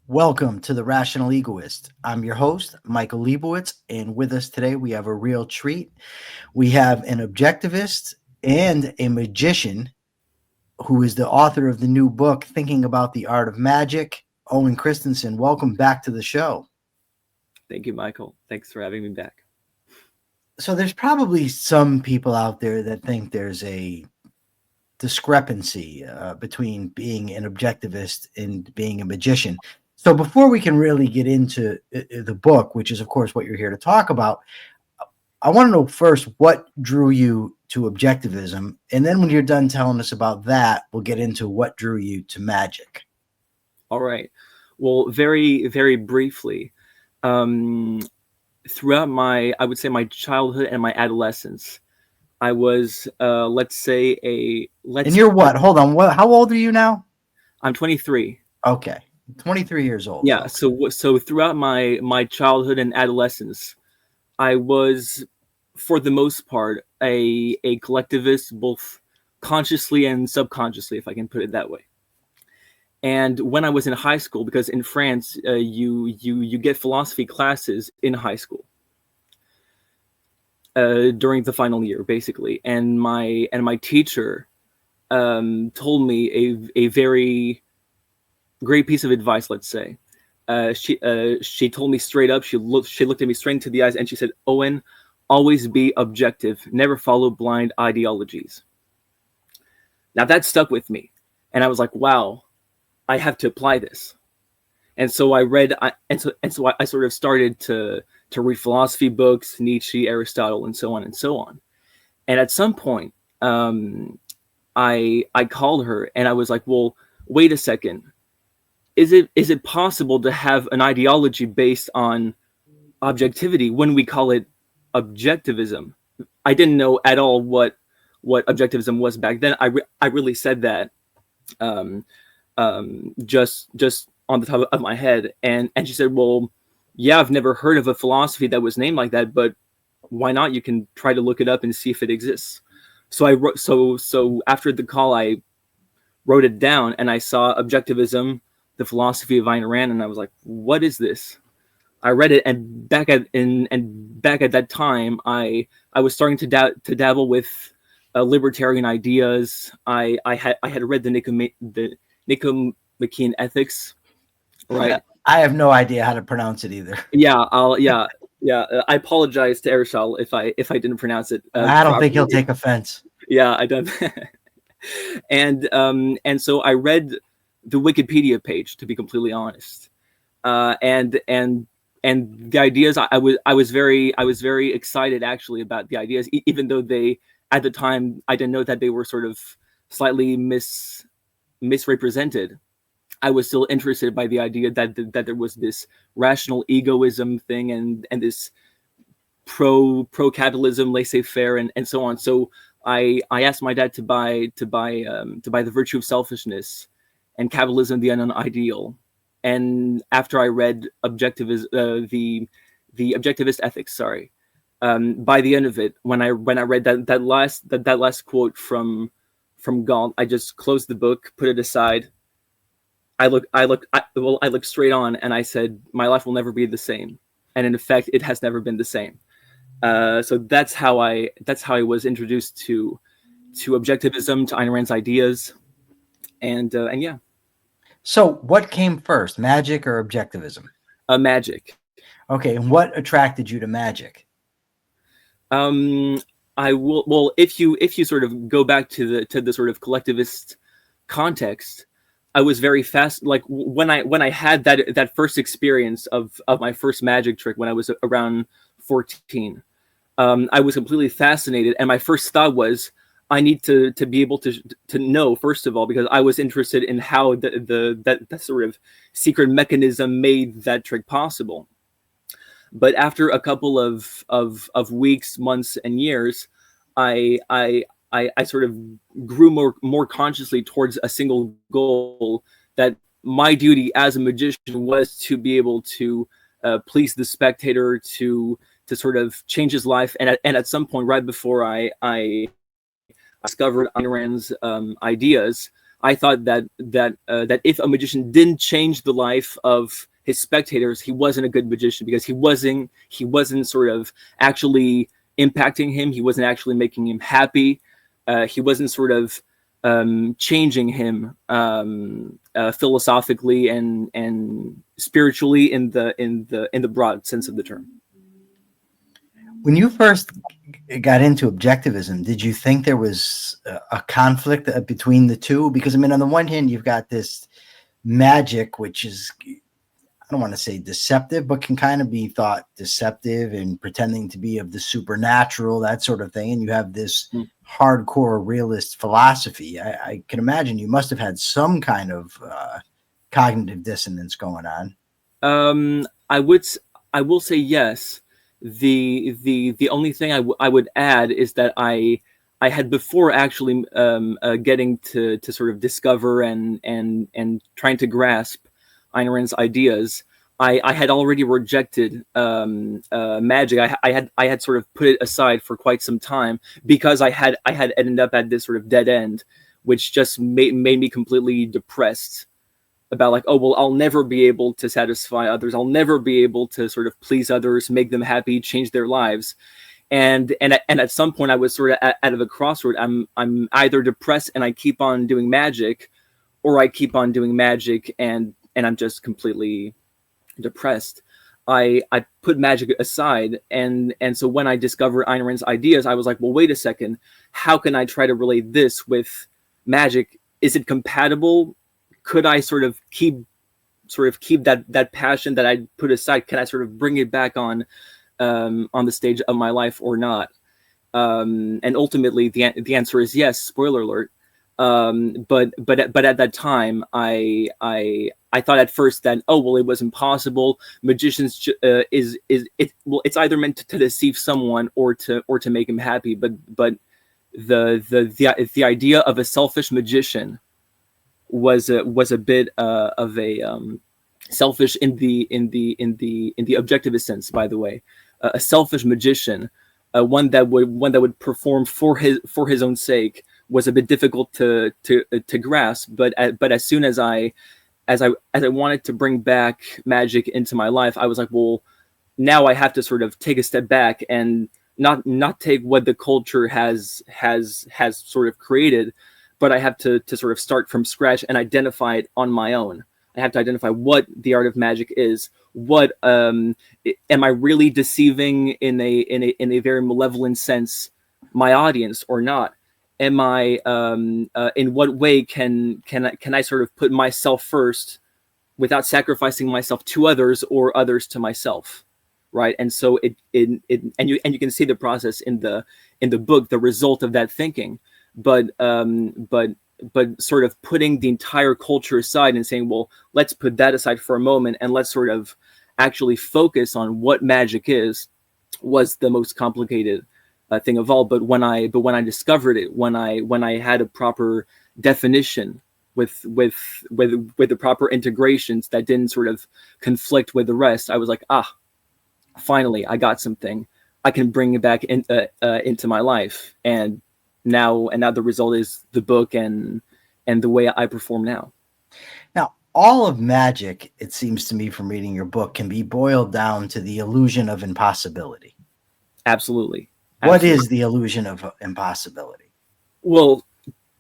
Welcome to the Rational Egoist. I'm your host, Michael Liebowitz, and with us today we have a real treat. We have an objectivist and a magician who is the author of the new book, Thinking About the Art of Magic, Owen Christensen. Welcome back to the show. Thank you, Michael. Thanks for having me back. So there's probably some people out there that think there's a discrepancy between being an objectivist and being a magician. So before we can really get into the book, which is, of course, what you're here to talk about, I want to know first what drew you to objectivism. And then when you're done telling us about that, we'll get into what drew you to magic. All right. Well, very, very briefly, throughout my childhood and my adolescence, I was, And you're what? Hold on. How old are you now? I'm 23. Okay. 23 years old. Yeah. Okay. So throughout my childhood and adolescence, I was, for the most part, a collectivist, both consciously and subconsciously, if I can put it that way. And when I was in high school, because in France, you get philosophy classes in high school during the final year, basically. And my teacher told me a very great piece of advice. Let's say she told me straight up. She looked at me straight into the eyes and she said, "Owen, always be objective. Never follow blind ideologies." Now that stuck with me, and I was like, "Wow, I have to apply this." And so I read, I sort of started to read philosophy books, Nietzsche, Aristotle, and so on and so on. And at some point, I called her and I was like, "Well, wait a second. Is it possible to have an ideology based on objectivity when we call it objectivism?" I didn't know at all what objectivism was back then. I really said that just on the top of my head, and she said, "Well, yeah, I've never heard of a philosophy that was named like that, but why not? You can try to look it up and see if it exists." So I wrote. So after the call, I wrote it down, and I saw Objectivism, the philosophy of Ayn Rand, and I was like, "What is this?" I read it, and back at that time, I was starting to dabble with libertarian ideas. I had read the Nicomachean Ethics, right? I have no idea how to pronounce it either. Yeah, I apologize to Aristotle if I didn't pronounce it. I don't think he'll take offense. Yeah, I don't. And so I read the Wikipedia page, to be completely honest, and the ideas. I was very excited actually about the ideas, even though they, at the time, I didn't know that they were sort of slightly misrepresented. I was still interested by the idea that there was this rational egoism thing and this pro capitalism, laissez-faire, and so on. So I asked my dad to buy The Virtue of Selfishness and Capitalism, the Unknown Ideal. And after I read the Objectivist Ethics, by the end of it, when I read that last quote from Galt, I just closed the book, put it aside. I looked straight on, and I said, "My life will never be the same." And in effect, it has never been the same. So that's how I was introduced to objectivism, to Ayn Rand's ideas, and yeah. So what came first, magic or objectivism? Magic. Okay, and what attracted you to magic? I will. Well, if you sort of go back to the sort of collectivist context, I was very fast. Like when I had that first experience of my first magic trick when I was around 14, I was completely fascinated, and my first thought was, I need to be able to know, first of all, because I was interested in how that sort of secret mechanism made that trick possible. But after a couple of weeks, months, and years, I sort of grew more consciously towards a single goal, that my duty as a magician was to be able to please the spectator, to sort of change his life. And at some point, right before I discovered Ayn Rand's ideas, I thought that if a magician didn't change the life of his spectators, he wasn't a good magician, because he wasn't sort of actually impacting him. He wasn't actually making him happy. He wasn't sort of changing him philosophically and spiritually in the broad sense of the term. When you first got into objectivism, did you think there was a conflict between the two? Because, I mean, on the one hand, you've got this magic, which is, I don't want to say deceptive, but can kind of be thought deceptive and pretending to be of the supernatural, that sort of thing. And you have this hardcore realist philosophy. I can imagine you must have had some kind of cognitive dissonance going on. I will say yes. The only thing I would add is that I had, before actually getting to sort of discover and trying to grasp Ayn Rand's ideas, I had already rejected magic. I had sort of put it aside for quite some time, because I had ended up at this sort of dead end, which just made me completely depressed about, like, oh, well, I'll never be able to satisfy others. I'll never be able to sort of please others, make them happy, change their lives. And at some point I was sort of out of a crossroad. I'm either depressed and I keep on doing magic, or I keep on doing magic and I'm just completely depressed. I put magic aside, and so when I discovered Ayn Rand's ideas, I was like, well, wait a second, how can I try to relate this with magic? Is it compatible? Could I sort of keep that passion that I put aside? Can I sort of bring it back on the stage of my life or not? And ultimately, the answer is yes. Spoiler alert. But at that time, I thought at first that, oh, well, it was impossible. Magicians it's either meant to deceive someone or to make him happy. But the idea of a selfish magician was a bit of a selfish in the objectivist sense, by the way. A selfish magician, one that would perform for his own sake, was a bit difficult to grasp. But as soon as I wanted to bring back magic into my life, I was like, well, now I have to sort of take a step back and not take what the culture has sort of created, but I have to sort of start from scratch and identify it on my own. I have to identify what the art of magic is. What am I really deceiving in a very malevolent sense my audience or not? Am I in what way can I sort of put myself first without sacrificing myself to others or others to myself, right? And so you can see the process in the book, the result of that thinking. But sort of putting the entire culture aside and saying, well, let's put that aside for a moment and let's sort of actually focus on what magic is, was the most complicated thing of all. But when I discovered it, when I had a proper definition with the proper integrations that didn't sort of conflict with the rest, I was like, finally, I got something I can bring it back into my life. And now the result is the book and the way I perform now. Now, all of magic, it seems to me from reading your book, can be boiled down to the illusion of impossibility. Absolutely. What is the illusion of impossibility? Well,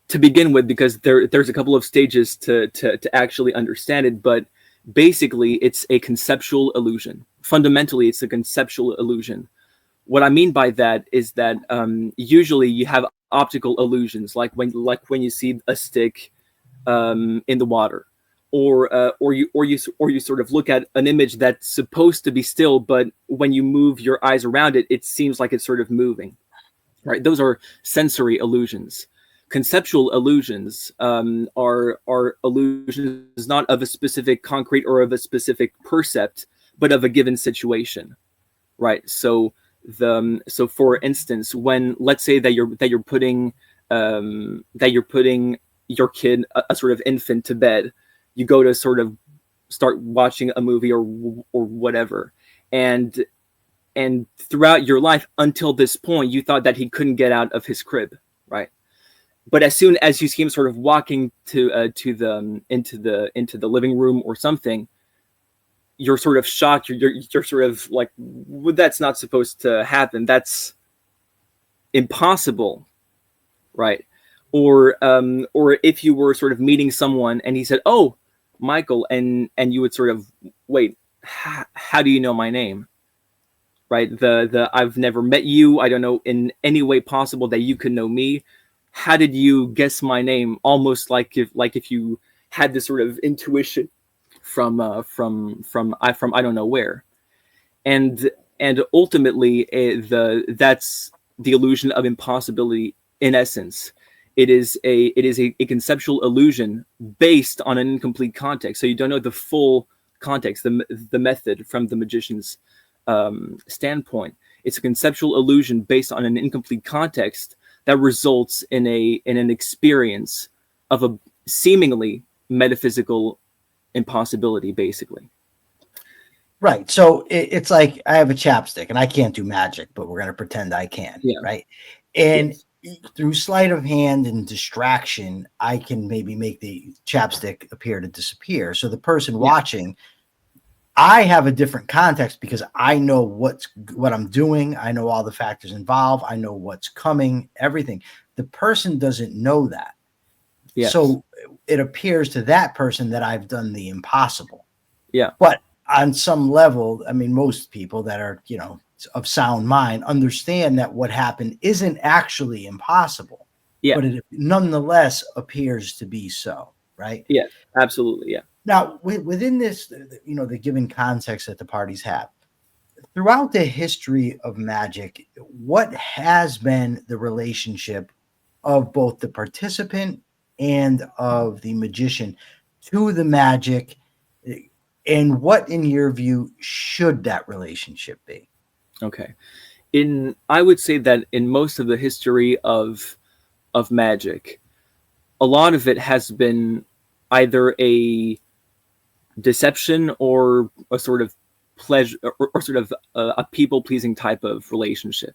to begin with, because there's a couple of stages to actually understand it, but basically it's a conceptual illusion. Fundamentally, it's a conceptual illusion. What I mean by that is that usually you have optical illusions, like when you see a stick in the water, or you sort of look at an image that's supposed to be still, but when you move your eyes around it, it seems like it's sort of moving, right? Those are sensory illusions. Conceptual illusions are illusions not of a specific concrete or of a specific percept, but of a given situation, right? So for instance, when, let's say that you're putting your kid, a sort of infant, to bed, you go to sort of start watching a movie or whatever, and throughout your life until this point, you thought that he couldn't get out of his crib, right? but as soon as you see him sort of walking to the into the living room or something, you're sort of shocked. You're sort of like, well, that's not supposed to happen. That's impossible, right? Or if you were sort of meeting someone and he said, "Oh, Michael," and you would sort of, wait, how do you know my name? Right? The I've never met you. I don't know in any way possible that you could know me. How did you guess my name? Almost like if you had this sort of intuition from I don't know where. And ultimately that's the illusion of impossibility in essence. It is a conceptual illusion based on an incomplete context. So you don't know the full context, the method from the magician's standpoint. It's a conceptual illusion based on an incomplete context that results in an experience of a seemingly metaphysical impossibility, basically. Right. So it's like I have a chapstick and I can't do magic, but we're going to pretend I can. Yeah. Right. And yes. Through sleight of hand and distraction, I can maybe make the chapstick appear to disappear. So the person watching, I have a different context because I know what I'm doing. I know all the factors involved. I know what's coming, everything. The person doesn't know that. Yes. So it appears to that person that I've done the impossible. Yeah. But on some level, I mean, most people that are, of sound mind understand that what happened isn't actually impossible. Yeah. But it nonetheless appears to be so, right? Yeah, absolutely. Yeah. Now, within this, the given context that the parties have, throughout the history of magic, what has been the relationship of both the participant and of the magician to the magic, and what, in your view, should that relationship be? Okay. I would say that in most of the history of magic, a lot of it has been either a deception or a sort of pleasure or sort of a people-pleasing type of relationship.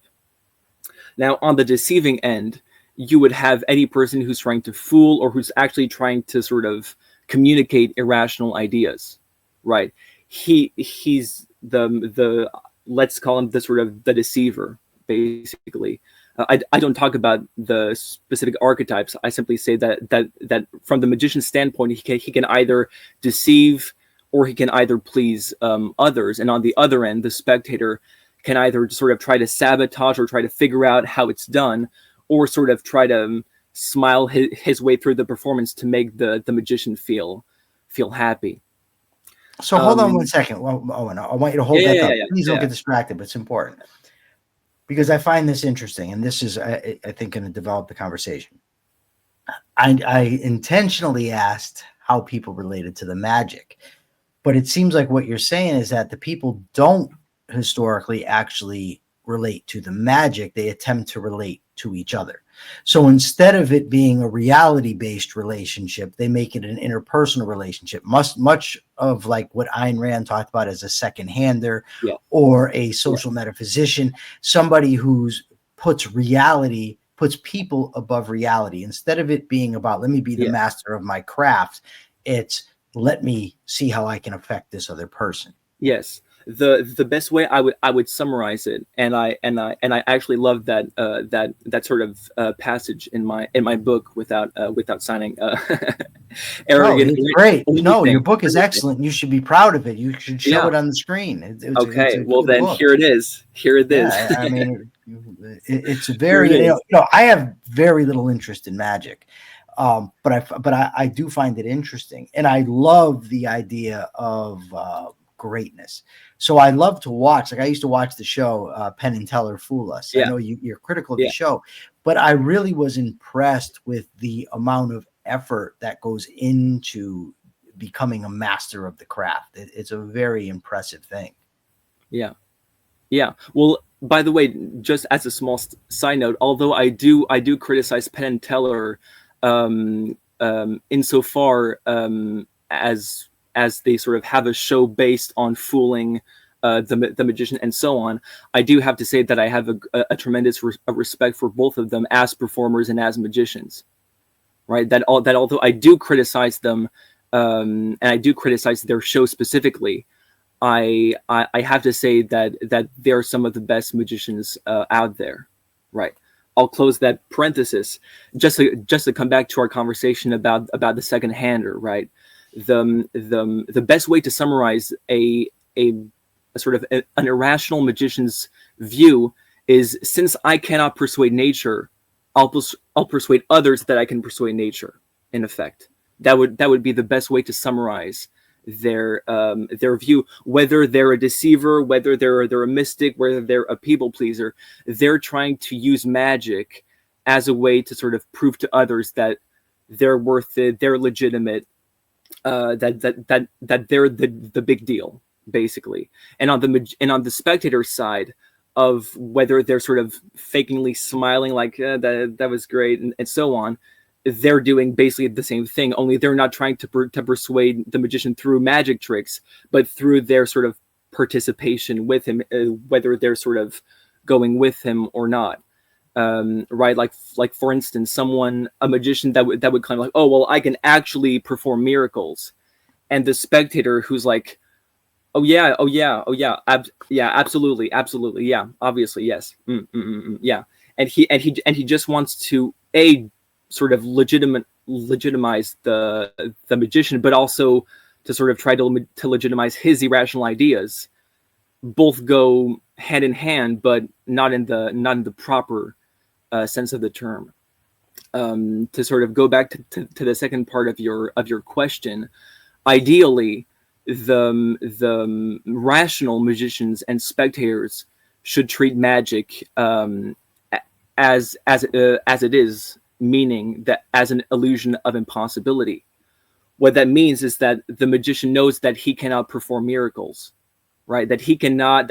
Now, on the deceiving end, you would have any person who's trying to fool or who's actually trying to sort of communicate irrational ideas, right? He's the let's call him the sort of the deceiver, basically. I don't talk about the specific archetypes. I simply say that from the magician's standpoint, he can either deceive or he can either please others. And on the other end, the spectator can either sort of try to sabotage or try to figure out how it's done, or sort of try to smile his way through the performance to make the magician feel happy. So hold on 1 second. Well, Owen, I want you to hold that thought. Please don't get distracted, but it's important. Because I find this interesting, and this is, I think, going to develop the conversation. I intentionally asked how people related to the magic, but it seems like what you're saying is that the people don't historically actually relate to the magic. They attempt to relate to each other. So instead of it being a reality-based relationship, they make it an interpersonal relationship. Much of like what Ayn Rand talked about as a second-hander or a social metaphysician, somebody who's puts people above reality. Instead of it being about, let me be the master of my craft, it's let me see how I can affect this other person. Yes. The best way I would summarize it, and I actually love that sort of passage in my book without sounding arrogant. No, it's great. No, your book is excellent. You should be proud of it. You should show it on the screen. It's well then book. Here it is. I mean, it's a very I have very little interest in magic. But I do find it interesting, and I love the idea of greatness. So I love to watch. Like I used to watch the show Penn and Teller Fool Us. I know you're critical of the show, but I really was impressed with the amount of effort that goes into becoming a master of the craft. It's a very impressive thing. Yeah. Well, by the way, just as a small side note, although I do criticize Penn and Teller insofar as they sort of have a show based on fooling the magician and so on, I do have to say that I have a tremendous respect for both of them as performers and as magicians. right? That although I do criticize them, and I do criticize their show specifically, I have to say that they're some of the best magicians out there, right? I'll close that parenthesis just to come back to our conversation about the second hander, right? The best way to summarize a sort of an irrational magician's view is, since I cannot persuade nature, I'll persuade others that I can persuade nature. In effect, that would be the best way to summarize their view. Whether they're a deceiver, whether they're a mystic, whether they're a people pleaser, they're trying to use magic as a way to sort of prove to others that they're worth it, they're legitimate, that they're the big deal, basically. And on the spectator side of whether they're sort of fakingly smiling like that was great and so on, they're doing basically the same thing, only they're not trying to persuade the magician through magic tricks, but through their sort of participation with him, whether they're sort of going with him or not. Right, like for instance, a magician that would claim like, oh well, I can actually perform miracles, and the spectator who's like, oh yeah, absolutely, yeah, obviously, yes, yeah, and he just wants to sort of legitimize the magician, but also to sort of try to legitimize his irrational ideas. Both go hand in hand, but not in the proper sense of the term. To sort of go back to the second part of your question, ideally, the rational magicians and spectators should treat magic as it is, meaning that as an illusion of impossibility. What that means is that the magician knows that he cannot perform miracles, right? That he cannot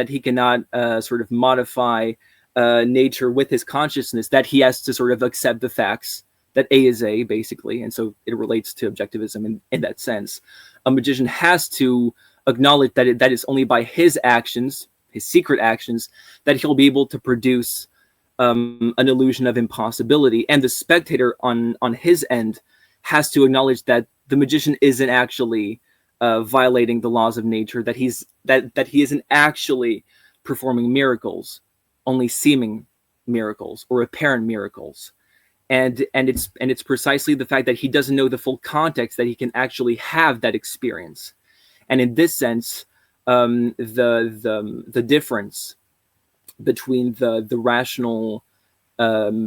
sort of modify nature with his consciousness, that he has to sort of accept the facts that A is A, basically. And so it relates to objectivism in that sense. A magician has to acknowledge that it's only by his actions, his secret actions, that he'll be able to produce an illusion of impossibility. And the spectator on his end has to acknowledge that the magician isn't actually violating the laws of nature, that he isn't actually performing miracles, only seeming miracles or apparent miracles. And it's precisely the fact that he doesn't know the full context that he can actually have that experience. And in this sense, the difference between the rational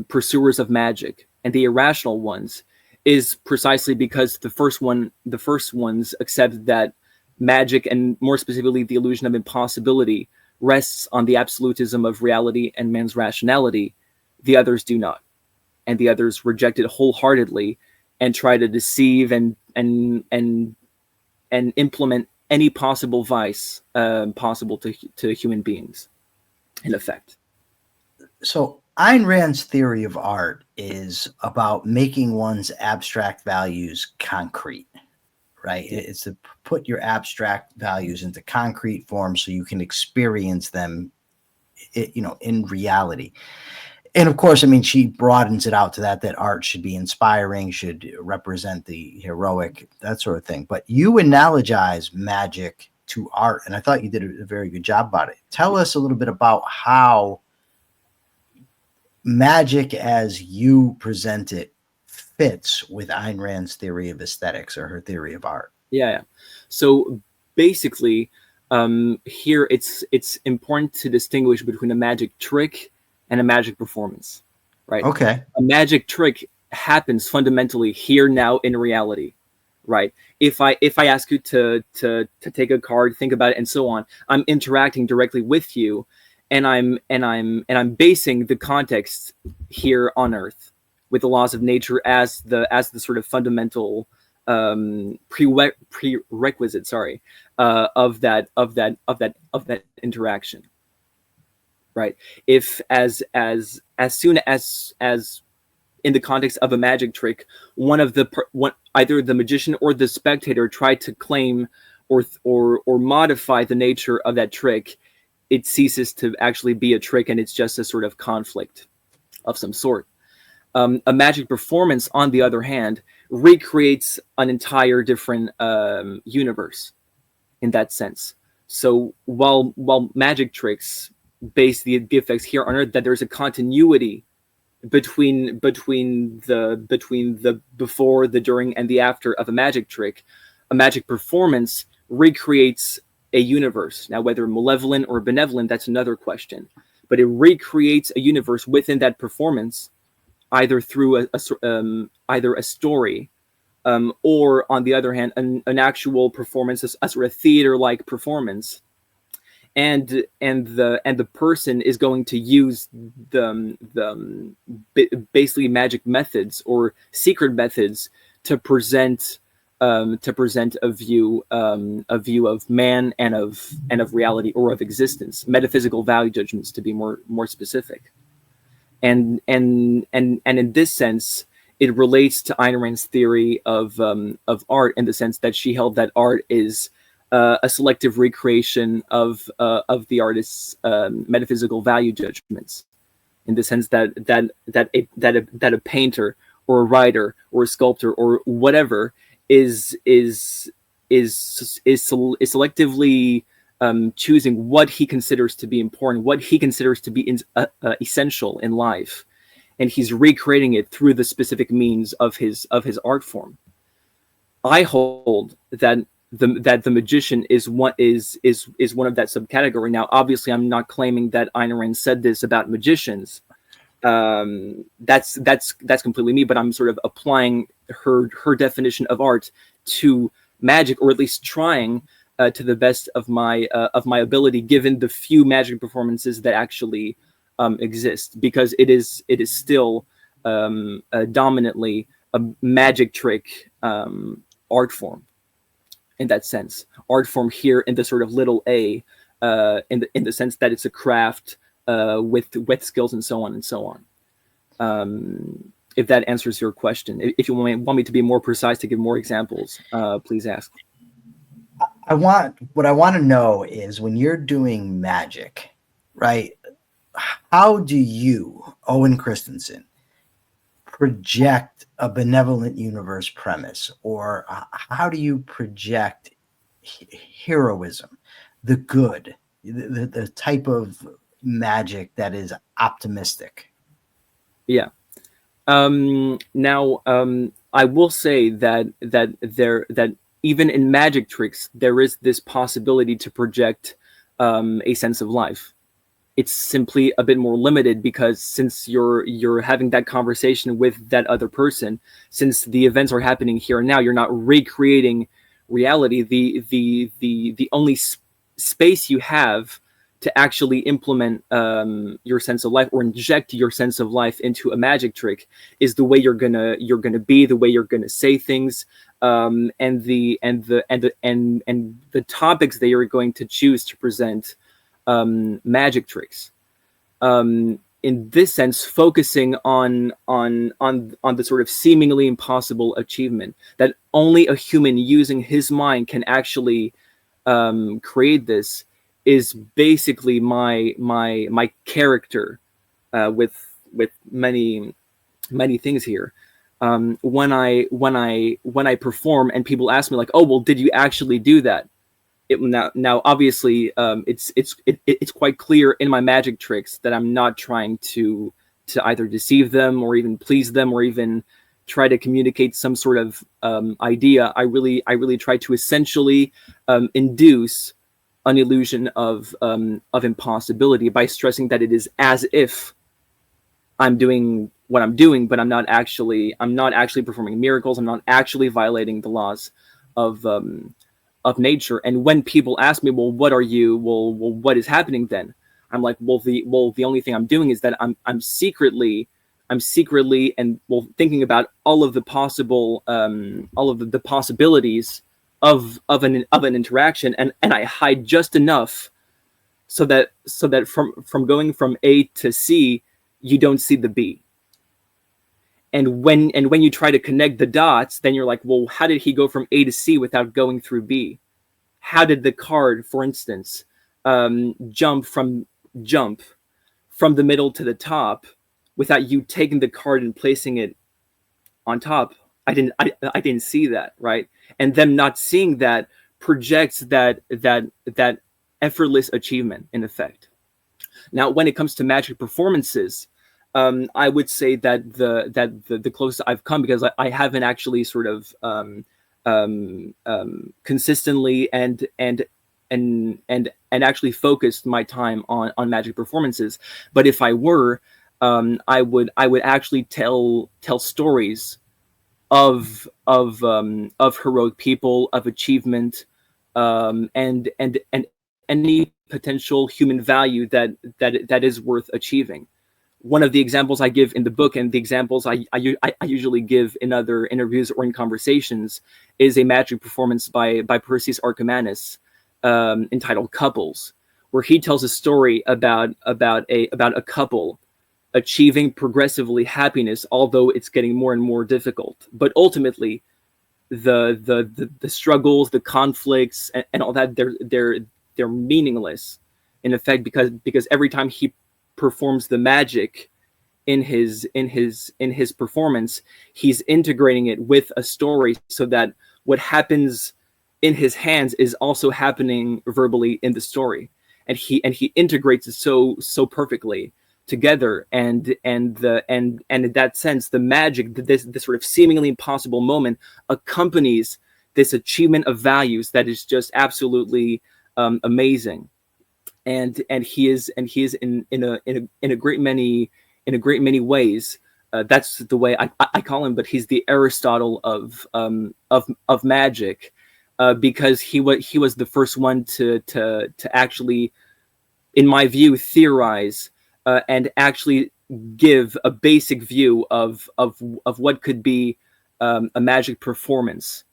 pursuers of magic and the irrational ones is precisely because the first ones accept that magic, and more specifically the illusion of impossibility, rests on the absolutism of reality and man's rationality. The others do not, and the others reject it wholeheartedly and try to deceive and implement any possible vice possible to human beings, in effect. So Ayn Rand's theory of art is about making one's abstract values concrete, right? It's to put your abstract values into concrete form so you can experience them, in reality. And of course, I mean, she broadens it out to that art should be inspiring, should represent the heroic, that sort of thing. But you analogize magic to art, and I thought you did a very good job about it. Tell us a little bit about how magic as you present it fits with Ayn Rand's theory of aesthetics, or her theory of art. Yeah. So basically, here it's important to distinguish between a magic trick and a magic performance, right? Okay. A magic trick happens fundamentally here, now, in reality, right? If I ask you to take a card, think about it, and so on, I'm interacting directly with you, and I'm basing the context here on Earth with the laws of nature as the sort of fundamental prerequisite, of that interaction. Right. If as soon as in the context of a magic trick, either the magician or the spectator try to claim or modify the nature of that trick, it ceases to actually be a trick, and it's just a sort of conflict of some sort. A magic performance, on the other hand, recreates an entire different universe in that sense. So while magic tricks base the effects here on Earth, that there's a continuity between the before, the during, and the after of a magic trick, a magic performance recreates a universe. Now, whether malevolent or benevolent, that's another question. But it recreates a universe within that performance, either through either a story, or on the other hand, an actual performance, a sort of theater-like performance, and the person is going to use basically magic methods or secret methods to present a view of man and of reality, or of existence, metaphysical value judgments, to be more specific. And in this sense, it relates to Ayn Rand's theory of art, in the sense that she held that art is a selective recreation of the artist's metaphysical value judgments, in the sense that a painter or a writer or a sculptor or whatever is selectively choosing what he considers to be important, what he considers to be essential in life, and he's recreating it through the specific means of his art form. I hold that the magician is one of that subcategory. Now, obviously, I'm not claiming that Ayn Rand said this about magicians. That's completely me, but I'm sort of applying her definition of art to magic, or at least trying to the best of my ability, given the few magic performances that actually exist, because it is still dominantly a magic trick art form. In that sense, art form here in the sort of little a, in the sense that it's a craft with skills and so on and so on. If that answers your question, if you want me to be more precise, to give more examples, please ask. What I want to know is, when you're doing magic, right? How do you, Owen Christensen, project a benevolent universe premise, or how do you project heroism, the good, the type of magic that is optimistic? Yeah. Now, I will say that even in magic tricks, there is this possibility to project a sense of life. It's simply a bit more limited, because since you're having that conversation with that other person, since the events are happening here and now, you're not recreating reality. The only space you have to actually implement your sense of life, or inject your sense of life into a magic trick, is the way you're gonna be, the way you're gonna say things, and the topics that you're going to choose to present magic tricks. In this sense, focusing on the sort of seemingly impossible achievement that only a human using his mind can actually create, this is basically my character with many things here. When I perform and people ask me, like, oh, well, did you actually do that? Now, obviously, it's quite clear in my magic tricks that I'm not trying to either deceive them, or even please them, or even try to communicate some sort of idea. I really try to essentially induce an illusion of impossibility, by stressing that it is as if I'm doing what I'm doing, but I'm not actually performing miracles. I'm not actually violating the laws of nature. And when people ask me, well, what are you? Well, what is happening then? I'm like, the only thing I'm doing is that I'm secretly and thinking about all of the possible all of the possibilities of an interaction, and I hide just enough so that from going from A to C, you don't see the B. And when you try to connect the dots, then you're like, well, how did he go from A to C without going through B? How did the card, for instance, jump from the middle to the top without you taking the card and placing it on top. I didn't see that, right? And them not seeing that projects that effortless achievement in effect. Now, when it comes to magic performances, I would say that the closest I've come, because I haven't actually sort of consistently and actually focused my time on magic performances. But if I were, I would actually tell stories of heroic people, of achievement, and any potential human value that is worth achieving. One of the examples I give in the book, and the examples I usually give in other interviews or in conversations, is a magic performance by Perseus Archimanes, entitled "Couples," where he tells a story about a couple achieving progressively happiness, although it's getting more and more difficult. But ultimately, the struggles, the conflicts, and all that, they're meaningless in effect, because every time he performs the magic in his performance, he's integrating it with a story, so that what happens in his hands is also happening verbally in the story, and he integrates it so perfectly together, and in that sense, the magic, this sort of seemingly impossible moment, accompanies this achievement of values that is just absolutely amazing. And he is in a great many ways. That's the way I call him, but he's the Aristotle of magic, because he was the first one to actually, in my view, theorize and actually give a basic view of what could be a magic performance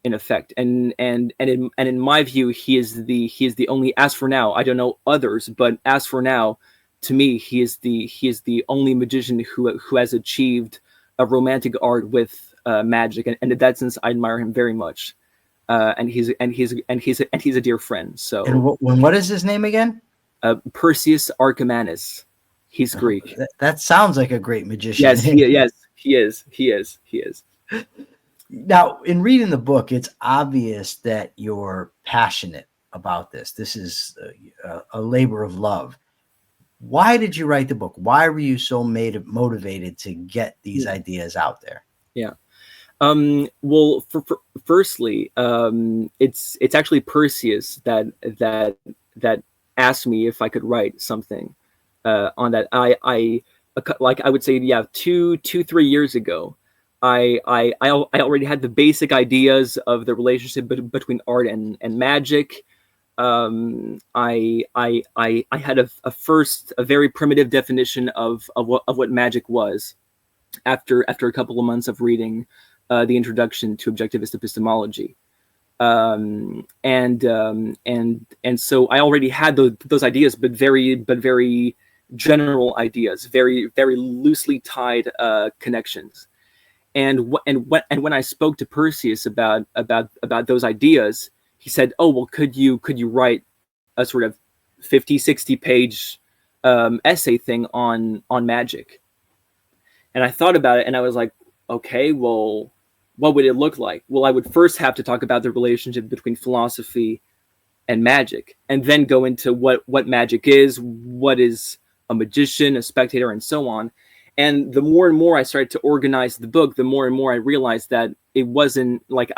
in effect. And in my view, he is the only, as for now, I don't know others, but as for now, to me, he is the only magician who has achieved a romantic art with magic, and in that sense, I admire him very much. And he's a dear friend. So, and what is his name again? Perseus Archimanes. He's Greek. That sounds like a great magician. Yes, he is. Now, in reading the book, it's obvious that you're passionate about this. This is a labor of love. Why did you write the book? Why were you so motivated to get these ideas out there? Yeah. Well, firstly, it's actually Perseus that asked me if I could write something on that. I would say, 2-3 years ago, I already had the basic ideas of the relationship between art and magic. I had a very primitive definition of what magic was after a couple of months of reading the introduction to objectivist epistemology. And so I already had those ideas, but very general ideas, very loosely tied connections. And when I spoke to Perseus about those ideas, he said, "Oh, well, could you write a sort of 50-60 page essay thing on magic?" And I thought about it, and I was like, "Okay, well, what would it look like?" Well, I would first have to talk about the relationship between philosophy and magic, and then go into what magic is, what is a magician, a spectator, and so on. And the more and more I started to organize the book, the more and more I realized that it wasn't like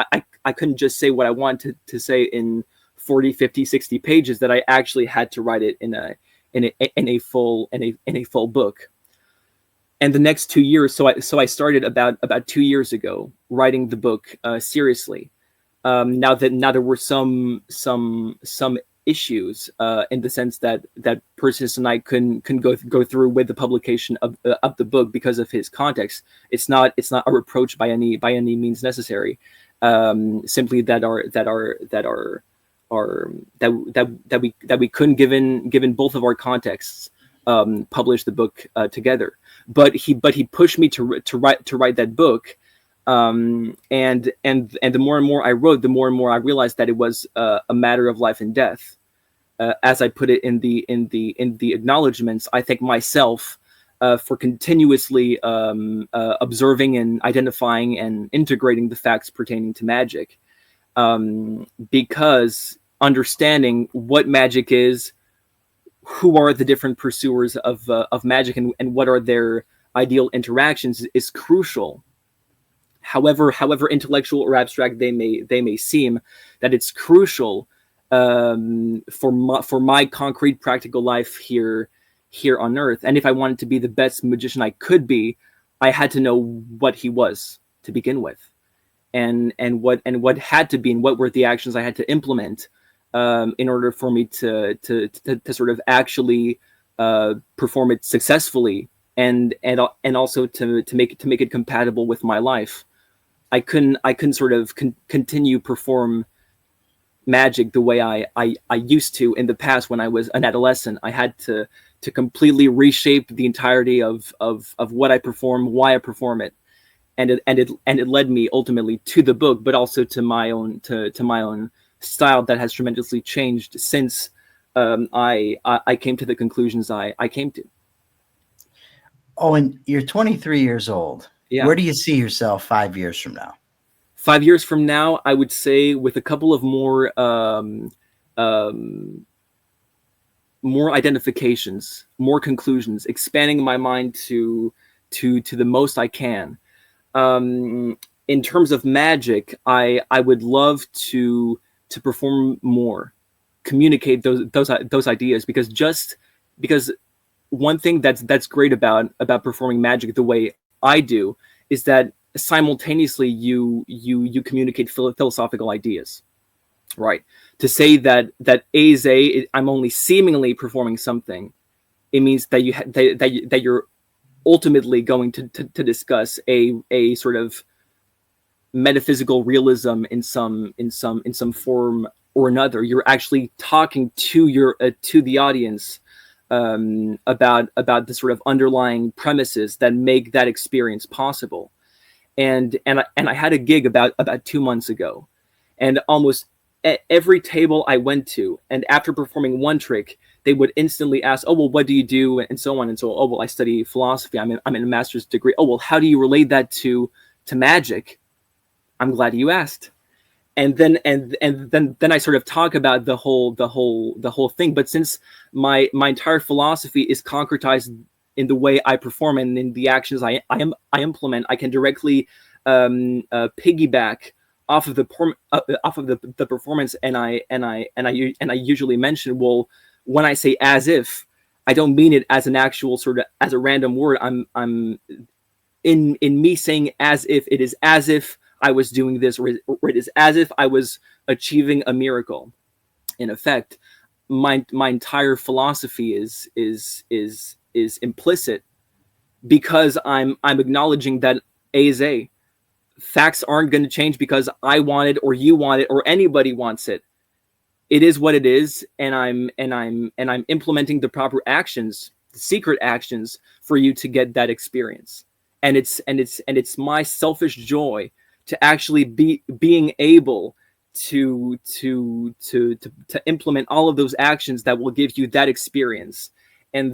I couldn't just say what I wanted to say in 40, 50, 60 pages, that I actually had to write it in a full book. And the next 2 years, so I started about 2 years ago writing the book seriously. Now there were some issues in the sense that Perseus and I couldn't go through with the publication of the book because of his context. It's not a reproach by any means necessary. Simply that we couldn't, given both of our contexts, publish the book together. But he pushed me to write that book. And the more and more I wrote, the more and more I realized that it was a matter of life and death. As I put it in the acknowledgments, I think myself, for continuously observing and identifying and integrating the facts pertaining to magic, because understanding what magic is, who are the different pursuers of magic, and what are their ideal interactions is crucial. However intellectual or abstract they may seem, that it's crucial for my concrete practical life here on Earth. And if I wanted to be the best magician I could be, I had to know what he was to begin with, and what had to be, and what were the actions I had to implement in order for me to sort of actually perform it successfully, and also to make it compatible with my life. I couldn't sort of continue perform magic the way I used to in the past when I was an adolescent. I had to completely reshape the entirety of what I perform, why I perform it, and it led me ultimately to the book, but also to my own style that has tremendously changed since I came to the conclusions I came to. Owen, you're 23 years old. Yeah. Where do you see yourself 5 years from now? 5 years from now, I would say with a couple of more identifications, more conclusions, expanding my mind to the most I can. In terms of magic, I would love to perform more, communicate those ideas, because one thing that's great about performing magic the way I do is that simultaneously you communicate philosophical ideas, right? To say that A is A, I'm only seemingly performing something, it means that you're ultimately going to discuss a sort of metaphysical realism in some form or another. You're actually talking to the audience about the sort of underlying premises that make that experience possible. And I had a gig about 2 months ago, and almost every table I went to, and after performing one trick, they would instantly ask, "Oh, well, what do you do?" and so on and so on. "Oh, well, I study philosophy. I'm in a master's degree." "Oh, well, how do you relate that to magic?" "I'm glad you asked." And then I sort of talk about the whole thing. But since my entire philosophy is concretized in the way I perform and in the actions I implement, I can directly piggyback off of the performance. And I usually mention, well, when I say "as if," I don't mean it as an actual sort of as a random word. I'm in me saying "as if," it is as if I was doing this, or it is as if I was achieving a miracle. In effect, my entire philosophy is implicit, because I'm acknowledging that A is A. Facts aren't going to change because I want it, or you want it, or anybody wants it. It is what it is, and I'm implementing the proper actions, the secret actions, for you to get that experience. And it's my selfish joy to actually being able to implement all of those actions that will give you that experience, and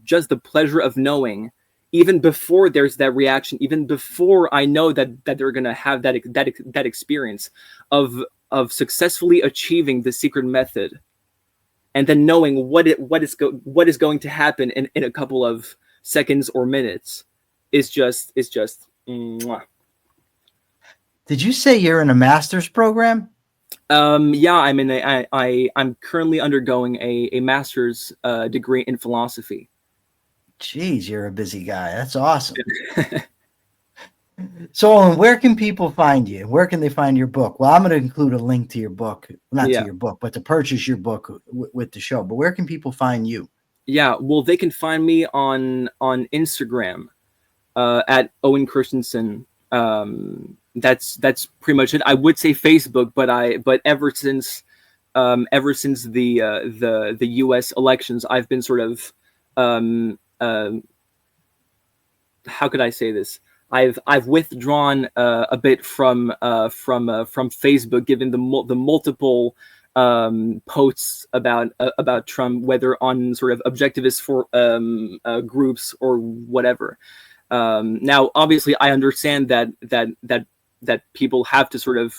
just the pleasure of knowing, even before there's that reaction, even before I know that they're gonna have that experience of successfully achieving the secret method, and then knowing what is going to happen in a couple of seconds or minutes is just mwah. Did you say you're in a master's program? Yeah, I'm currently undergoing a master's degree in philosophy. Jeez, you're a busy guy. That's awesome. So, where can people find you? Where can they find your book? Well, I'm going to include a link to your book, not to your book, but to purchase your book with the show. But where can people find you? Yeah, well, they can find me on Instagram at Owen Christensen. That's pretty much it. I would say Facebook, but ever since the U.S. elections, I've been sort of how could I say this? I've withdrawn a bit from Facebook, given the multiple posts about Trump, whether on sort of objectivist for groups or whatever. Now, obviously, I understand that people have to sort of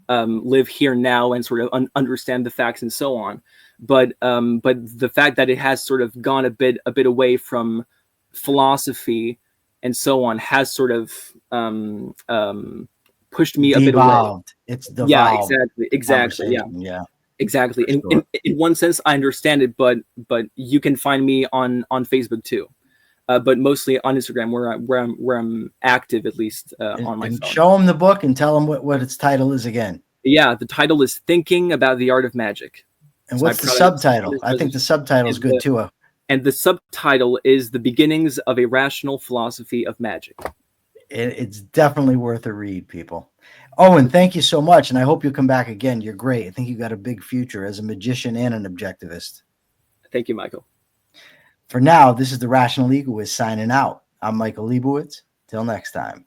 live here now and sort of understand the facts and so on. But the fact that it has sort of gone a bit away from philosophy and so on has sort of pushed me a bit away. It's devolved. Yeah, exactly. Yeah. Exactly. In one sense, I understand it, but you can find me on Facebook too, but mostly on Instagram, where I'm active, at least on my phone. Show them the book and tell them what its title is again. Yeah, the title is "Thinking About the Art of Magic." And what's the subtitle? I think the subtitle is good too. And the subtitle is "The Beginnings of a Rational Philosophy of Magic." It's definitely worth a read, people. Owen, thank you so much, and I hope you'll come back again. You're great. I think you've got a big future as a magician and an objectivist. Thank you, Michael. For now, this is the Rational Egoist signing out. I'm Michael Leibowitz. Till next time.